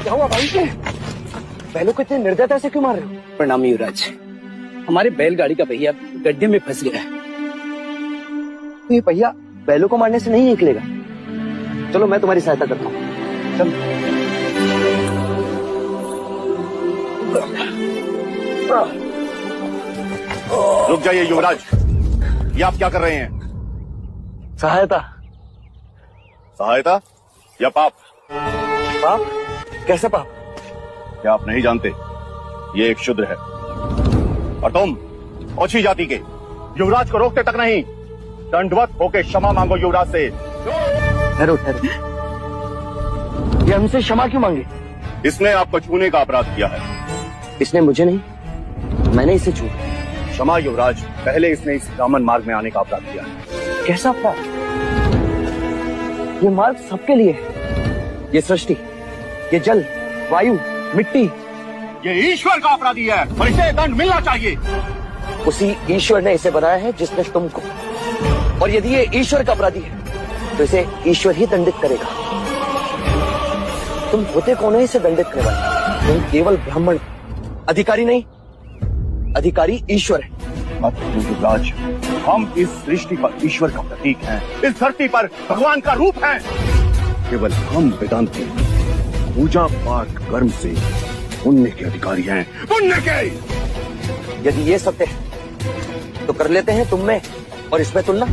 क्या हुआ भाई? बैलों को इतने निर्दयता से क्यों मार रहे हो? प्रणाम युवराज, हमारे बैलगाड़ी का पहिया गड्ढे में फंस गया है। तो ये पहिया बैलों को मारने से नहीं निकलेगा। चलो मैं तुम्हारी सहायता करता हूँ। चल। रुक जाइए युवराज, ये आप क्या कर रहे हैं? सहायता। सहायता या पाप? पाप? कैसे पाप? क्या आप नहीं जानते ये एक शूद्र है और तुम ओछी जाति के युवराज को रोकते तक नहीं, दंडवत होके क्षमा मांगो युवराज से। ठहरो ठहरो, ये हमसे क्षमा क्यों मांगे? इसने आपको छूने का अपराध किया है। इसने मुझे नहीं, मैंने इसे छू। क्षमा युवराज, पहले इसने इस ब्राह्मण मार्ग में आने का अपराध किया है। कैसा अपराध? ये मार्ग सबके लिए है। ये सृष्टि, ये जल, वायु, मिट्टी, ये ईश्वर का अपराधी है और इसे दंड मिलना चाहिए। उसी ईश्वर ने इसे बनाया है जिसने तुमको, और यदि ये ईश्वर का अपराधी है तो इसे ईश्वर ही दंडित करेगा। तुम होते कौन है इसे दंडित करने वाले? तुम केवल ब्राह्मण, अधिकारी नहीं। अधिकारी ईश्वर है। मत युवराज, हम इस सृष्टि पर ईश्वर का प्रतीक हैं, इस धरती पर भगवान का रूप हैं। केवल हम वेदांती पूजा पाठ कर्म से पुण्य के अधिकारी हैं, पुण्य के। यदि ये सत्य है तो कर लेते हैं तुम में और इसमें तुलना।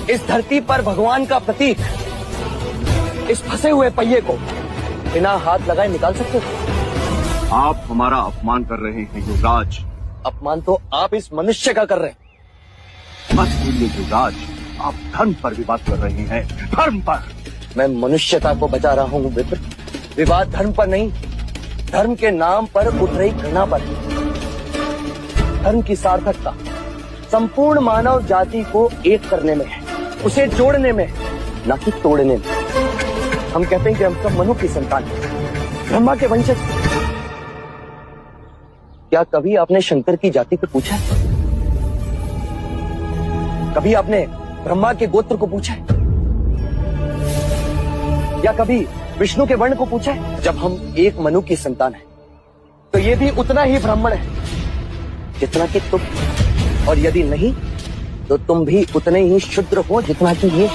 इस धरती पर भगवान का प्रतीक इस फंसे हुए पहिए को बिना हाथ लगाए निकाल सकते हो? आप हमारा अपमान कर रहे हैं युवराज। अपमान तो आप इस मनुष्य का कर रहे हैं। मत भूलिए युवराज, आप धर्म पर विवाद कर रहे हैं, धर्म पर। मैं मनुष्यता को बचा रहा हूँ विप्र। विवाद धर्म पर नहीं, धर्म के नाम पर उठ रही घृणा पर। धर्म की सार्थकता संपूर्ण मानव जाति को एक करने में है, उसे जोड़ने में, न कि तोड़ने में। हम कहते हैं कि हम सब मनु की संतान हैं, ब्रह्मा के वंशज। क्या कभी आपने शंकर की जाति को पूछा? कभी आपने ब्रह्मा के गोत्र को पूछा? या कभी विष्णु के वर्ण को पूछा? जब हम एक मनु की संतान हैं, तो ये भी उतना ही ब्राह्मण है जितना कि तुम, और यदि नहीं तो तुम भी उतने ही शूद्र हो जितना कि ये।